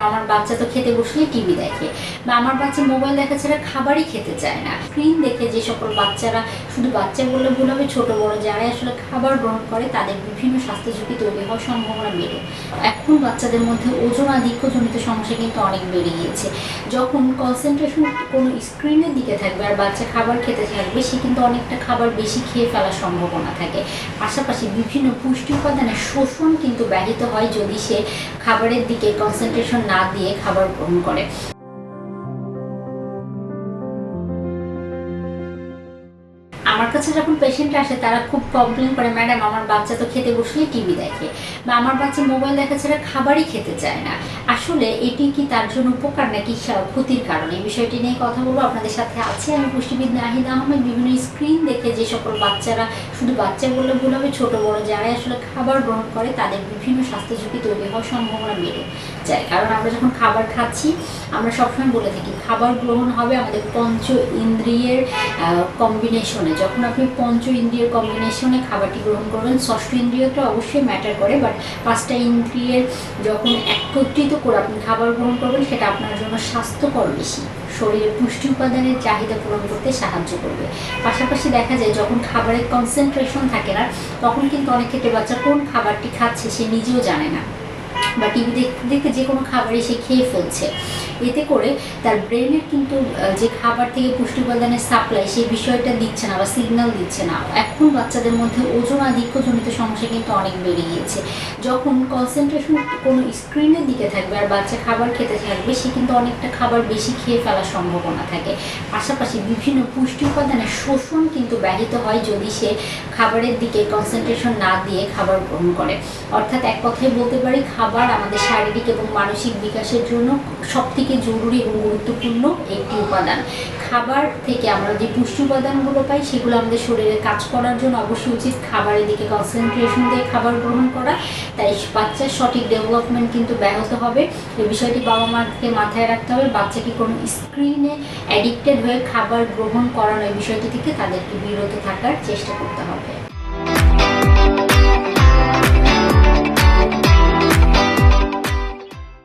আমার বাচ্চা তো খেতে বসলে টিভি দেখে, বা আমার বাচ্চা মোবাইল দেখা ছাড়া খাবারই খেতে চায় না। স্ক্রিন দেখে যে সকল বাচ্চারা, শুধু বাচ্চা বললে ভুল হবে, ছোট বড় যারাই আসলে খাবার গ্রহণ করে তাদের বিভিন্ন স্বাস্থ্য ঝুঁকি তৈরি হওয়ার সম্ভাবনা বেড়ে। এখন বাচ্চাদের মধ্যে ওজন আধিক্যজনিত সমস্যা কিন্তু অনেক বেড়ে গিয়েছে। যখন কনসেন্ট্রেশন কোনো স্ক্রিনের দিকে থাকবে আর বাচ্চা খাবার খেতে থাকবে, সে কিন্তু অনেকটা খাবার বেশি খেয়ে ফেলার সম্ভাবনা থাকে। পাশাপাশি বিভিন্ন পুষ্টি উপাদানের শোষণ কিন্তু ব্যাহত হয় যদি সে খাবারের দিকে কনসেন্ট্রেশন না দিয়ে খাবার গ্রহণ করে। আমার কাছে যখন পেশেন্ট আসে তারা খুব কমপ্লেন করে, ম্যাডাম আমার বাচ্চা তো খেতে বসলে টিভি দেখে, বা আমার বাচ্চা মোবাইল দেখা ছাড়া খাবারই খেতে চায় না। আসলে এটি কি তার জন্য উপকার নাকি ক্ষতির কারণ, এই বিষয়টি নিয়ে কথা বলবো। আপনাদের সাথে আছে আমি পুষ্টিবিদ নাহিদ আহমেদ। বিভিন্ন স্ক্রিন দেখে যে সকল বাচ্চারা, শুধু বাচ্চা বললে ভুল হবে, ছোট বড় যারাই আসলে খাবার গ্রহণ করে তাদের বিভিন্ন স্বাস্থ্য ঝুঁকি তৈরি হওয়ার সম্ভাবনা বেড়ে যায়। কারণ আমরা যখন খাবার খাচ্ছি, আমরা সবসময় বলে থাকি খাবার গ্রহণ হবে আমাদের পঞ্চ ইন্দ্রিয়ের কম্বিনেশনে। যখন আপনি পঞ্চ ইন্দ্রিয়ের কম্বিনেশনে খাবারটি গ্রহণ করবেন, ষষ্ঠ ইন্দ্রিয়টা অবশ্যই ম্যাটার করে, বাট পাঁচটা ইন্দ্রিয়ের যখন একত্রিত করে আপনি খাবার গ্রহণ করবেন, সেটা আপনার জন্য স্বাস্থ্যকর বেশি, শরীরের পুষ্টি উপাদানের চাহিদা পূরণ করতে সাহায্য করবে। পাশাপাশি দেখা যায় যখন খাবারের কনসেন্ট্রেশন থাকে না, তখন কিন্তু অনেক ক্ষেত্রে বাচ্চা কোন খাবারটি খাচ্ছে সে নিজেও জানে না, বা টিভি দেখতে দেখতে যে কোনো খাবারই সে খেয়ে ফেলছে। এতে করে তার ব্রেনের কিন্তু যে খাবার থেকে পুষ্টি উপাদানের সাপ্লাই, সেই বিষয়টা দিচ্ছে না বা সিগন্যাল দিচ্ছে না। এখন বাচ্চাদের মধ্যে ওজন আধিক্যজনিত সমস্যা কিন্তু অনেক বেড়ে গিয়েছে। যখন কনসেন্ট্রেশন কোনো স্ক্রিনের দিকে থাকবে আর বাচ্চা খাবার খেতে থাকবে, সে কিন্তু অনেকটা খাবার বেশি খেয়ে ফেলার সম্ভাবনা থাকে। পাশাপাশি বিভিন্ন পুষ্টি উপাদানের শোষণ কিন্তু ব্যাহত হয় যদি সে খাবারের দিকে কনসেন্ট্রেশন না দিয়ে খাবার গ্রহণ করে। অর্থাৎ এক কথায় বলতে পারি, খাবার আমাদের শারীরিক এবং মানসিক বিকাশের জন্য সবথেকে জরুরি এবং গুরুত্বপূর্ণ একটি উপাদান। খাবার থেকে আমরা যে পুষ্টি উপাদানগুলো পাই, সেগুলো আমাদের শরীরে কাজ করার জন্য অবশ্যই উচিত খাবারের দিকে কনসেন্ট্রেশন দিয়ে খাবার গ্রহণ করা। তাই বাচ্চার সঠিক ডেভেলপমেন্ট কিন্তু ব্যাহত হবে। এই বিষয়টি বাবা মাকে মাথায় রাখতে হবে। বাচ্চাকে কোনো স্ক্রিনে অ্যাডিক্টেড হয়ে খাবার গ্রহণ করানো, এই বিষয়টি থেকে তাদেরকে বিরত থাকার চেষ্টা করতে হবে।